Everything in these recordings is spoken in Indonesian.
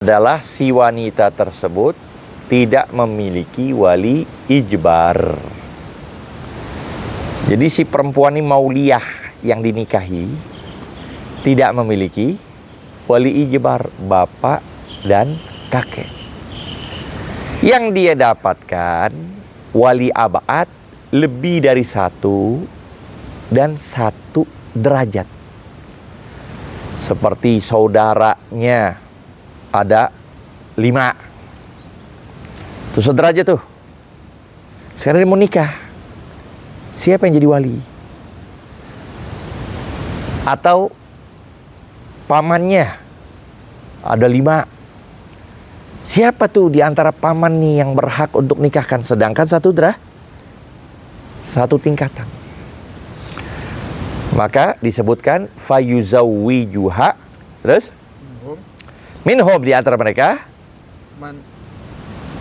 adalah si wanita tersebut tidak memiliki wali ijbar. Jadi si perempuan ini mauliyah yang dinikahi tidak memiliki wali ijbar, bapak dan kakek. Yang dia dapatkan wali abad lebih dari 1 dan 1 derajat. Seperti saudaranya ada 5. Tuh sederajat tuh. Sekarang dia mau nikah. Siapa yang jadi wali? Atau pamannya ada 5. Siapa tuh di antara paman nih yang berhak untuk nikahkan? Sedangkan 1 tingkatan. Maka disebutkan fayuzawwijuha. Terus? Minhum di antara mereka.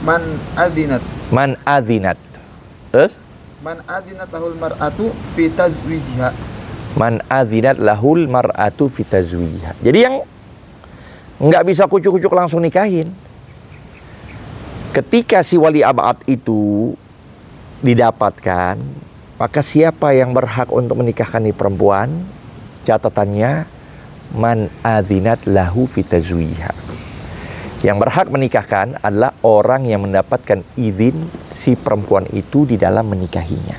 Man adzinat. Terus? Man adzinat lahul mar'atu fi tazwijiha. Man adzinat lahul mar'atu fi tazwijiha. Jadi yang nggak bisa kucuk-kucuk langsung nikahin. Ketika si wali abad itu didapatkan, maka siapa yang berhak untuk menikahkan di perempuan? Catatannya man adzinat lahu fi tazwijiha. Yang berhak menikahkan adalah orang yang mendapatkan izin si perempuan itu di dalam menikahinya.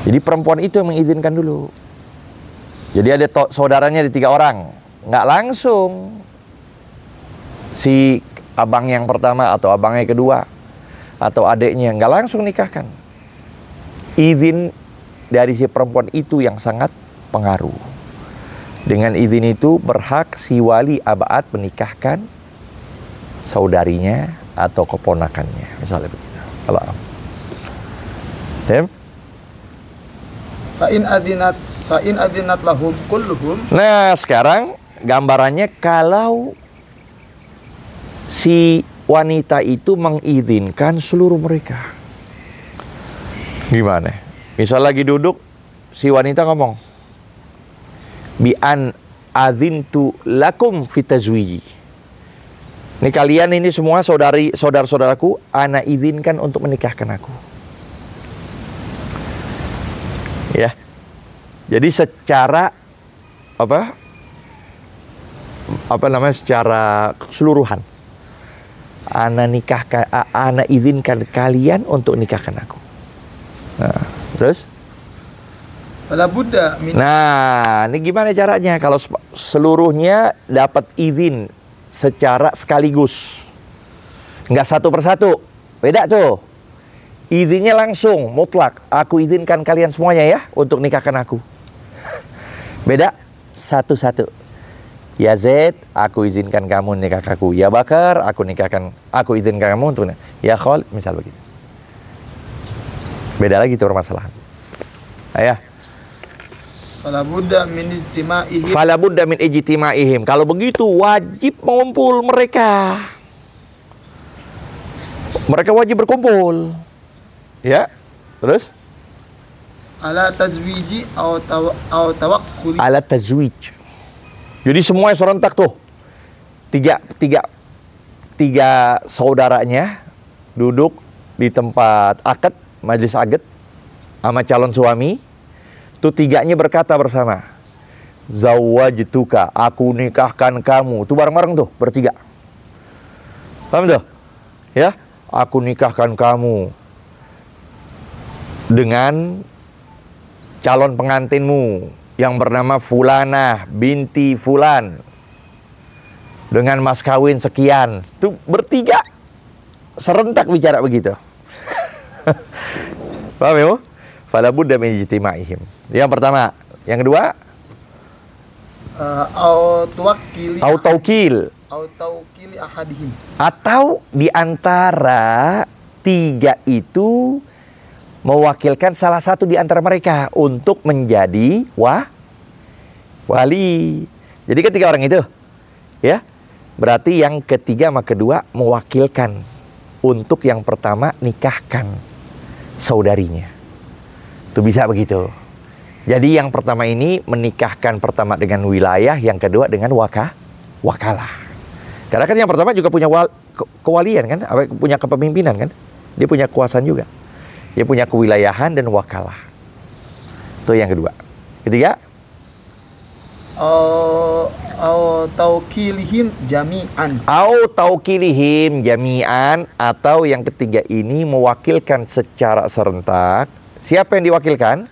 Jadi perempuan itu yang mengizinkan dulu. Jadi ada saudaranya di 3 orang. Nggak langsung si abang yang pertama atau abang yang kedua atau adiknya nggak langsung nikahkan. Izin dari si perempuan itu yang sangat pengaruh. Dengan izin itu berhak si wali abad menikahkan saudarinya atau keponakannya, misalnya begitu. Kalau fa in adzinat lahum kulluhum. Nah, sekarang gambarannya kalau si wanita itu mengizinkan seluruh mereka. Gimana? Misal lagi duduk, si wanita ngomong, bi an adzintu lakum fi tazwiji. Ini kalian ini semua saudara-saudaraku, ana izinkan untuk menikahkan aku. Ya. Jadi secara secara keseluruhan, ana izinkan kalian untuk nikahkan aku. Nah, terus? Nah, ini gimana caranya kalau seluruhnya dapat izin secara sekaligus, nggak satu persatu, beda tuh. Izinnya langsung mutlak, aku izinkan kalian semuanya ya untuk nikahkan aku. Beda satu-satu. Ya Zaid, aku izinkan kamu nikahkan aku. Ya Bakar, aku izinkan kamu untuk. Ya Khalid, misal begitu. Beda lagi tuh permasalahan. Ayah. Fala budda min ijtima'ihim. Kalau begitu wajib mengumpul mereka. Mereka wajib berkumpul. Ya. Terus? Ala tazwiji au tawakkuli. Ala tazwij. Jadi semuanya serentak tuh. Tiga saudaranya duduk di tempat akad, majelis akad sama calon suami. Itu 3-nya berkata bersama, zawwajtuka, aku nikahkan kamu. Itu bareng-bareng tuh, bertiga. Paham tuh? Ya, aku nikahkan kamu dengan calon pengantinmu yang bernama Fulanah binti Fulan dengan mas kawin sekian. Itu bertiga serentak bicara begitu. Paham ya? Fala budda min ijtima'ihim. Yang pertama, yang kedua au taukili ahadihim. Atau di antara 3 itu mewakilkan salah satu di antara mereka untuk menjadi wali. Jadi ketiga orang itu, ya, berarti yang ketiga sama kedua mewakilkan untuk yang pertama nikahkan saudarinya. Itu bisa begitu. Jadi yang pertama ini menikahkan pertama dengan wilayah, yang kedua dengan wakalah. Karena kan yang pertama juga punya kewalian kan, punya kepemimpinan kan. Dia punya kekuasaan juga. Dia punya kewilayahan dan wakalah. Itu yang kedua. Ketiga, taukilihim jami'an. Taukilihim jami'an, atau yang ketiga ini mewakilkan secara serentak. Siapa yang diwakilkan?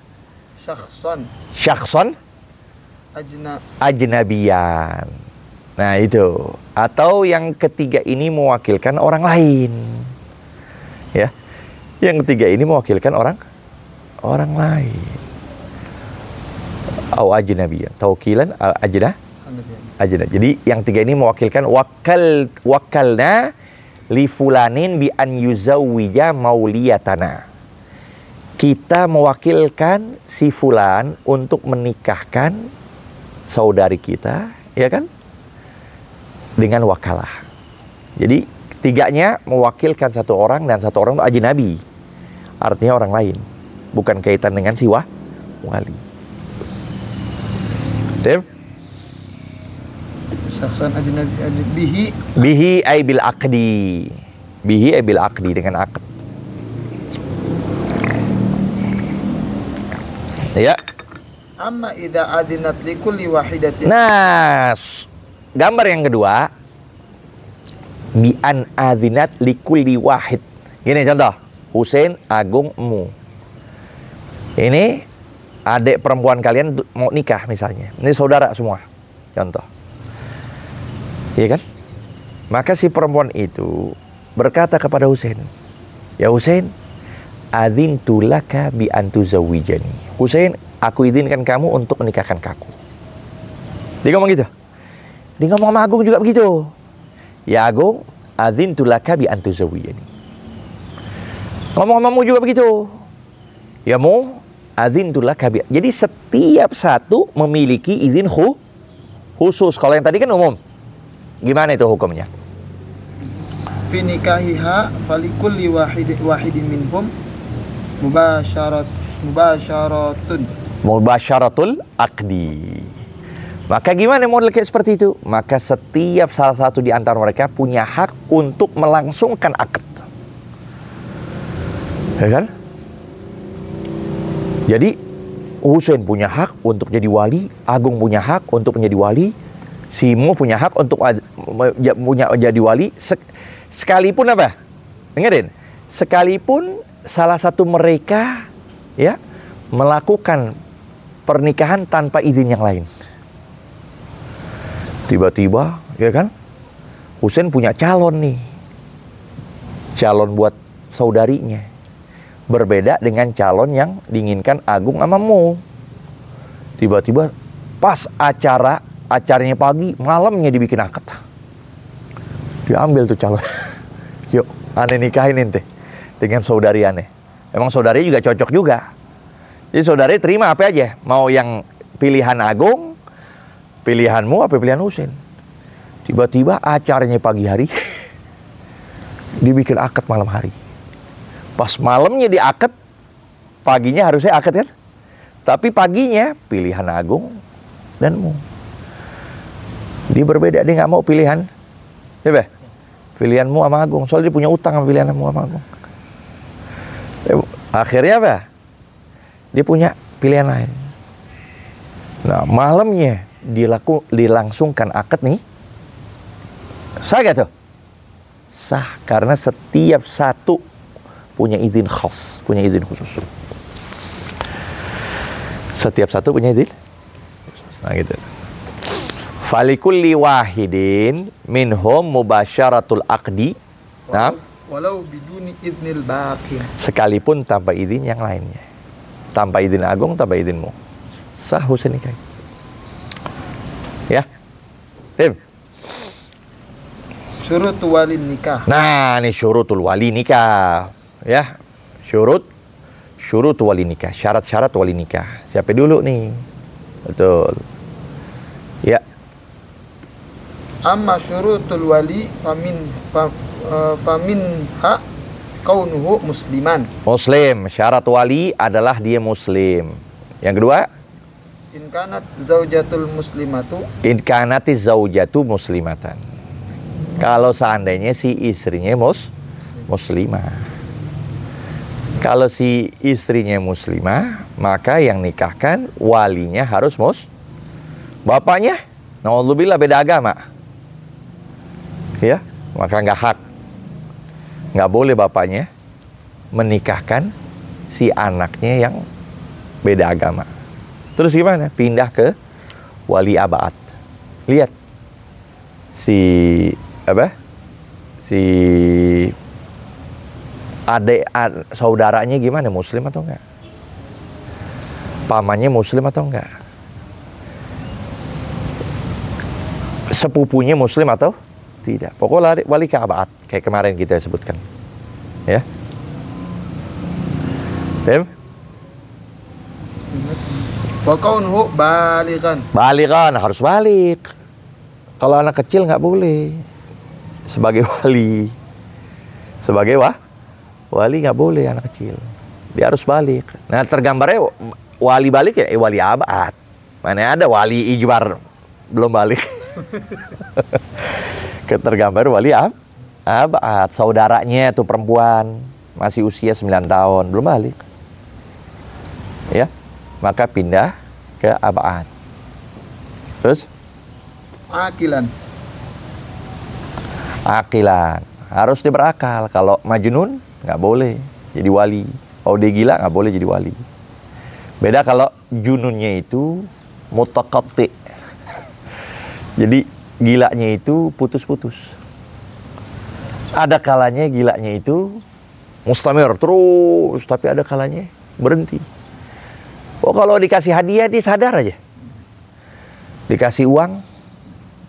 Syakhson ajnabiyan. Nah itu. Atau yang ketiga ini mewakilkan orang lain. Ya. Yang ketiga ini mewakilkan orang lain. Au ajnabiyan. Taukilan ajna. Jadi yang tiga ini mewakilkan wakalna li fulanin bi an yuzawwija mauliyatana. Kita mewakilkan si fulan untuk menikahkan saudari kita, ya kan? Dengan wakalah. Jadi tiganya mewakilkan satu orang, dan satu orang itu ajnabi. Artinya orang lain, bukan kaitan dengan si wali. Tim? Syakhsan ajnabi bihi ay bil aqdi. Bihi ay bil aqdi, dengan akad. Ya. Amma idza adinat likulli wahidatin. Nah, gambar yang kedua, bi an adinat likulli wahid. Gini contoh, Husein, Agung, Emu. Ini adik perempuan kalian mau nikah misalnya. Ini saudara semua. Contoh. Iya kan? Maka si perempuan itu berkata kepada Husein, "Ya Husein, adzintu laka bi an tuzawwijani." Husein, aku izinkan kamu untuk menikahkan aku. Dia ngomong gitu. Dia ngomong sama Agung juga begitu. Ya Agung, adzintu laka bi an tuzawwijani. Ngomong sama Mu juga begitu. Ya Mu, adzintu laka bi. Jadi setiap satu memiliki izin khusus. Kalau yang tadi kan umum. Gimana itu hukumnya? Fi nikahiha falikulli wahidin minhum mubasyaratul aqdi. Maka gimana model kayak seperti itu? Maka setiap salah satu di antara mereka punya hak untuk melangsungkan akad. Ya kan? Jadi Husein punya hak untuk jadi wali, Agung punya hak untuk menjadi wali, Simu punya hak untuk jadi wali, sekalipun apa? Dengerin. Sekalipun salah satu mereka ya melakukan pernikahan tanpa izin yang lain. Tiba-tiba, ya kan? Husein punya calon nih. Calon buat saudarinya. Berbeda dengan calon yang diinginkan Agung sama Mu. Tiba-tiba pas acaranya pagi, malamnya dibikin akad. Diambil tuh calon. Yuk, aneh nikahin ente dengan saudari aneh. Emang saudari juga cocok juga. Jadi saudari terima apa aja. Mau yang pilihan Agung, pilihanmu, apa pilihan Husein. Tiba-tiba acaranya pagi hari, dibikin akad malam hari. Pas malamnya diakad, paginya harusnya akad kan? Tapi paginya pilihan Agung dan Mu. Dia berbeda, dia nggak mau pilihan. Coba, pilihanmu sama Agung. Soalnya dia punya utang sama pilihanmu sama Agung. Akhirnya apa? Dia punya pilihan lain. Nah, malamnya dilangsungkan akad nih. Sah gak tuh? Sah, karena setiap satu punya izin khas, punya izin khusus. Setiap satu punya izin. Nah gitu. Falikulli wahidin minhum mubasyaratul aqdi. Nah, walau biduni idnil baqi. Sekalipun tanpa izin yang lainnya. Tanpa izin Agung, tanpa izinmu. Sah Husein nikah. Ya. Tim. Syurutul wali nikah. Nah, ini syurutul wali nikah. Ya. Syurut wali nikah. Syarat-syarat wali nikah. Siapa dulu nih? Betul. Ya. Amma syurutul wali famin hak kaunuhu musliman. Muslim, syarat wali adalah dia muslim. Yang kedua, in kanat zaujatul muslimatu. In kanati zaujatu muslimatan. Kalau seandainya si istrinya muslimah. Kalau si istrinya muslimah, maka yang nikahkan walinya harus bapaknya, naudzubillah beda agama. Ya, maka nggak hak. Nggak boleh bapaknya menikahkan si anaknya yang beda agama. Terus gimana? Pindah ke wali abad. Lihat si adik saudaranya gimana, muslim atau enggak? Pamannya muslim atau enggak? Sepupunya muslim atau tidak? Pokoknya wali ke abad kayak kemarin kita sebutkan. Ya. Tem? Wa kaunuhu balighan. Balighan, harus balik. Kalau anak kecil nggak boleh. Sebagai wali. Sebagai wali nggak boleh anak kecil. Dia harus balik. Nah, tergambarnya wali balik ya wali abad. Mana ada wali ijbar belum balik. Ketergambar wali abad. Saudaranya tuh perempuan masih usia 9 tahun belum balik. Ya, maka pindah ke abad. Terus Akilan. Akilan, harus dia berakal. Kalau majnun nggak boleh jadi wali. Kalau dia gila nggak boleh jadi wali. Beda kalau jununnya itu mutaqatti. Jadi gilanya itu putus-putus. Ada kalanya gilanya itu mustamir terus, tapi ada kalanya berhenti. Oh, kalau dikasih hadiah dia sadar aja. Dikasih uang,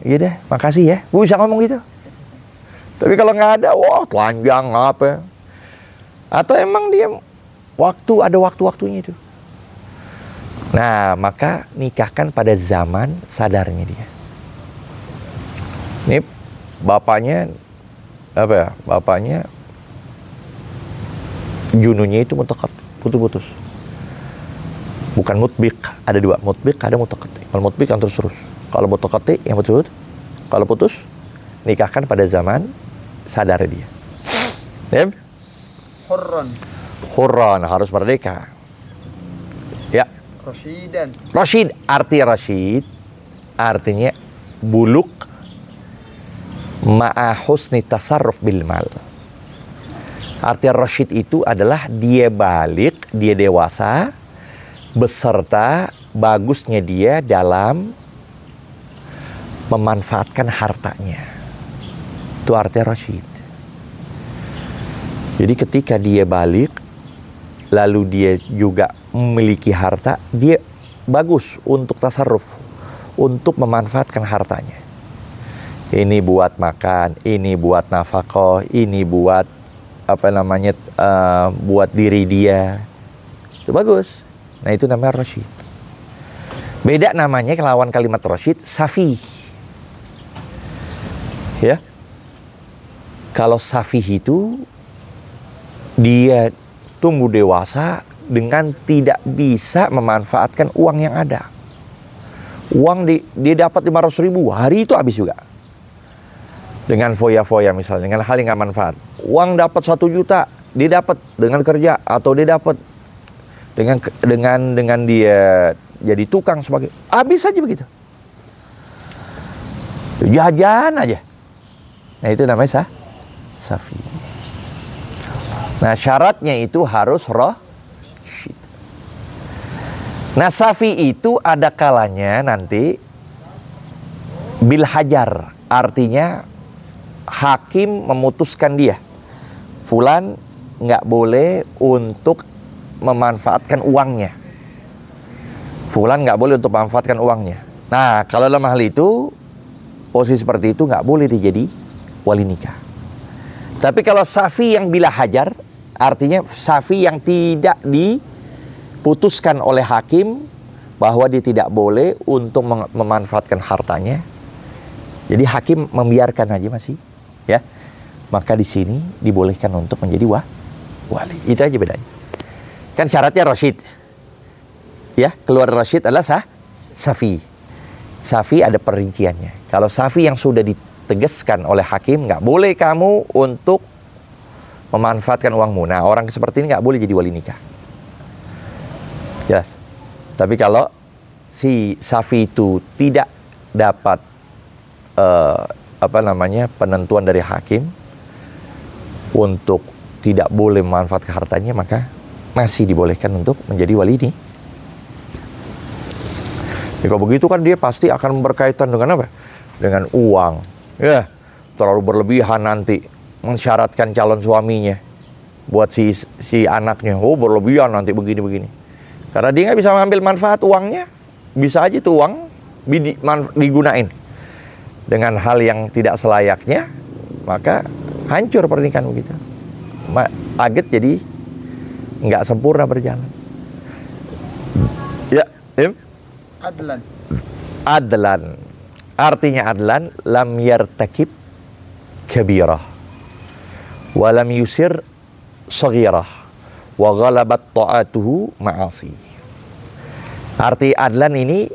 iya deh, makasih ya. Gue bisa ngomong gitu. Tapi kalau nggak ada, wah telanjang apa? Atau emang dia ada waktu-waktunya itu. Nah, maka nikahkan pada zaman sadarnya dia. Ini bapaknya Bapaknya jununnya itu putus-putus. Bukan mutbik, ada dua, mutbik ada mutaqatti. Kalau mutbik yang terus-terus. Kalau mutaqatti yang putus. Kalau putus, nikahkan pada zaman sadar dia. Ya? Hurran harus merdeka. Ya. Rasyid, Rasyid artinya buluk ma'a husni tasarruf bil mal. Arti rasyid itu adalah dia balik, dia dewasa, beserta bagusnya dia dalam memanfaatkan hartanya. Itu arti rasyid. Jadi ketika dia balik, lalu dia juga memiliki harta, dia bagus untuk tasarruf, untuk memanfaatkan hartanya. Ini buat makan, ini buat nafkah, ini buat buat diri dia. Itu bagus. Nah, itu namanya rasyid. Beda namanya lawan kalimat rasyid, safi. Ya. Kalau safi itu dia tumbuh dewasa dengan tidak bisa memanfaatkan uang yang ada. Uang dia dapat 500.000, hari itu habis juga. Dengan foya-foya misalnya, dengan hal yang nggak manfaat. Uang dapat 1 juta, dia dapat dengan kerja, atau dia dapat dengan dia jadi tukang sebagai, habis aja begitu. Jajan aja. Nah, itu namanya safi. Nah, syaratnya itu harus rasyid. Nah, safi itu ada kalanya nanti bil hajar, artinya hakim memutuskan dia, fulan nggak boleh untuk memanfaatkan uangnya. Fulan nggak boleh untuk memanfaatkan uangnya. Nah, kalau dalam hal itu, posisi seperti itu nggak boleh dia jadi wali nikah. Tapi kalau safi yang bila hajar, artinya safi yang tidak diputuskan oleh hakim bahwa dia tidak boleh untuk memanfaatkan hartanya. Jadi hakim membiarkan aja masih. Ya, maka di sini dibolehkan untuk menjadi wali. Itu aja bedanya. Kan syaratnya rasyid. Ya, keluar rasyid adalah safi. Safi ada perinciannya. Kalau safi yang sudah ditegaskan oleh hakim, nggak boleh kamu untuk memanfaatkan uangmu. Nah, orang seperti ini nggak boleh jadi wali nikah. Jelas. Tapi kalau si safi itu tidak dapat penentuan dari hakim untuk tidak boleh memanfaatkan hartanya, maka masih dibolehkan untuk menjadi wali ini. Kalau begitu kan dia pasti akan berkaitan dengan apa? Dengan uang. Ya, terlalu berlebihan nanti mensyaratkan calon suaminya buat si anaknya. Oh, berlebihan nanti begini-begini. Karena dia nggak bisa mengambil manfaat uangnya. Bisa aja tuh uang digunain dengan hal yang tidak selayaknya, maka hancur pernikahan begitu. Aget jadi nggak sempurna berjalan. Ya, Adlan. Adlan. Artinya adlan, lam yartakib kabirah wa lam yusir saghirah wa ghalabat ta'atuhu ma'asi. Arti adlan ini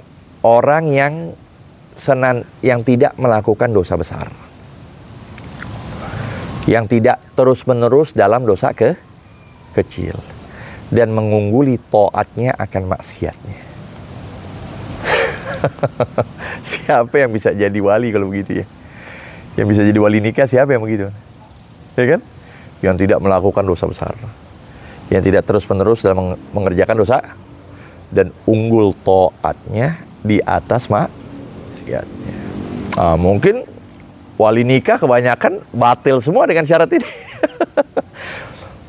orang yang tidak melakukan dosa besar, yang tidak terus-menerus dalam dosa kecil, dan mengungguli taatnya akan maksiatnya. Siapa yang bisa jadi wali kalau begitu ya? Yang bisa jadi wali nikah siapa yang begitu? Ya kan? Yang tidak melakukan dosa besar, yang tidak terus-menerus dalam mengerjakan dosa, dan unggul taatnya di atas maksiatnya. Mungkin wali nikah kebanyakan batil semua dengan syarat ini.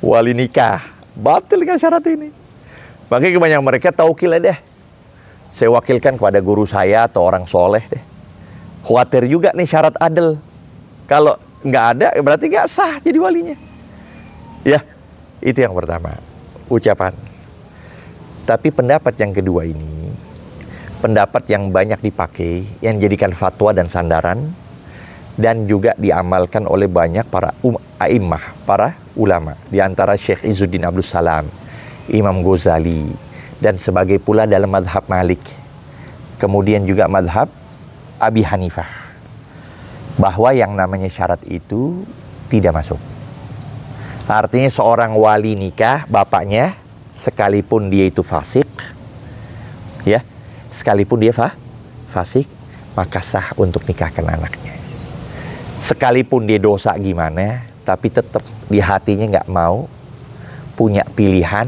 Wali nikah batil dengan syarat ini. Makanya kebanyakan mereka taukil deh. Saya wakilkan kepada guru saya atau orang soleh deh. Khawatir juga nih syarat adil. Kalau nggak ada, berarti nggak sah jadi walinya. Ya, itu yang pertama. Ucapan. Tapi pendapat yang kedua ini, pendapat yang banyak dipakai, yang dijadikan fatwa dan sandaran, dan juga diamalkan oleh banyak para a'immah, para ulama. Di antara Syekh Izzuddin Abdul Salam, Imam Ghazali, dan sebagai pula dalam madhab Malik, kemudian juga madhab Abi Hanifah, bahwa yang namanya syarat itu tidak masuk. Artinya seorang wali nikah, bapaknya, sekalipun dia itu fasik, ya, sekalipun dia fasik, maka sah untuk nikahkan anaknya. Sekalipun dia dosa gimana, tapi tetap di hatinya nggak mau punya pilihan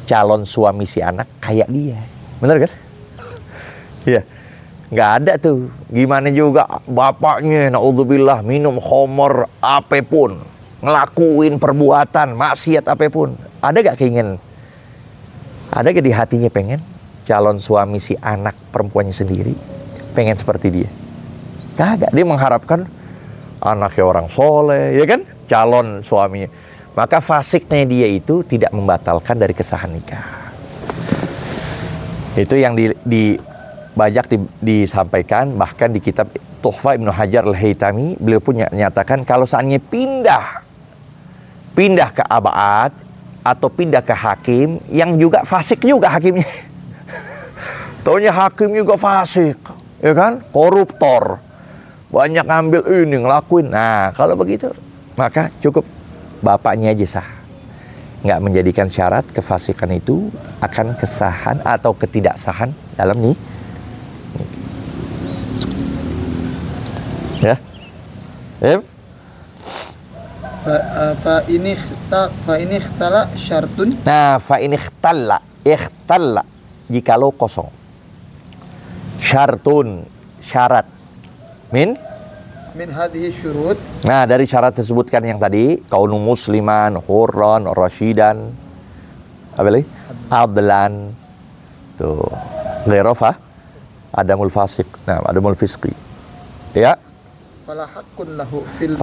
calon suami si anak kayak dia. Bener kan? Iya. Nggak ada tuh. Gimana juga bapaknya, na'udzubillah, minum khamar apapun, ngelakuin perbuatan maksiat apapun. Ada gak keinginan? Ada gak di hatinya pengen calon suami si anak perempuannya sendiri pengen seperti dia? Kagak. Dia mengharapkan anaknya orang soleh, ya kan? Calon suaminya. Maka fasiknya dia itu tidak membatalkan dari kesahan nikah. Itu yang banyak disampaikan, bahkan di kitab Tuhfah Ibnu Hajar Al-Haytami, beliau pun nyatakan kalau seandainya pindah ke abad atau pindah ke hakim yang juga fasik juga hakimnya. Taunya hakim juga fasik, ya kan? Koruptor. Banyak ngambil ini, ngelakuin. Nah, kalau begitu maka cukup bapaknya aja sah. Nggak menjadikan syarat kefasikan itu akan kesahan atau ketidaksahan dalam nih. Ya. Fa ini ikhtala syartun. Nah, fa ini ikhtalla jikalau kosong. Syartun, syarat. Min hadhihi syurut. Nah, dari syarat tersebutkan yang tadi, kaunu musliman, hurran, rasyidan, apa lagi? Adlan. Tuh. Ghairafah, adamul fasik. Nah, adamul fisqi. Ya. Fala haqqun lahu fil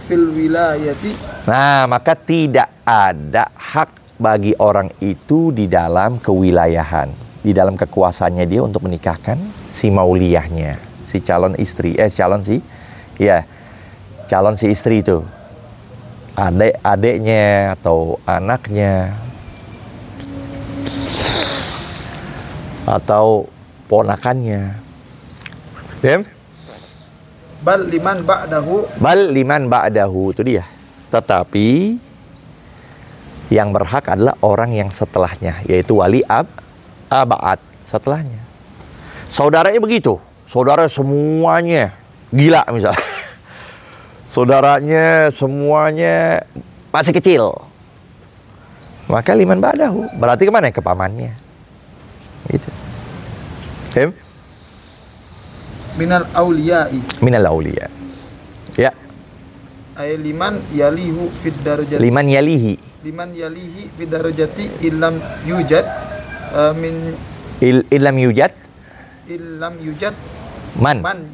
fil wilayati. Nah, maka tidak ada hak bagi orang itu di dalam kewilayahan, di dalam kekuasaannya dia untuk menikahkan si mauliyahnya, si calon istri, calon si istri itu, adiknya atau anaknya atau ponakannya. Paham? Bal liman ba'dahu. Bal liman ba'dahu, itu dia. Tetapi yang berhak adalah orang yang setelahnya, yaitu wali abad setelahnya. Saudaranya begitu. Saudara semuanya gila misalnya. Saudaranya semuanya masih kecil. Maka liman ba'dahu. Berarti kemana? Ke pamannya. Gitu. Paham? Minal awliya'i. Minal awliya. Ya. Ay liman yalihu fid darajati. Liman yalihi. Liman yalihi fid darajati illam yujad min Illam yujad. illam yujad Man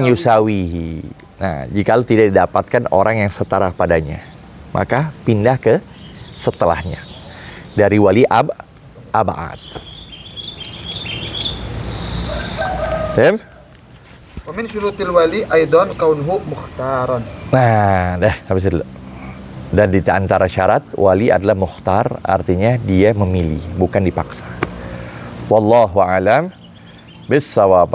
yusawihi. Nah, jika tidak didapatkan orang yang setara padanya, maka pindah ke setelahnya. Dari wali abad. Paham? Wa min syurutil wali aidan kaunhu mukhtaran. Nah, dah sampai situ dulu. Dan di antara syarat wali adalah mukhtar, artinya dia memilih, bukan dipaksa. Wallahu a'lam bissawab.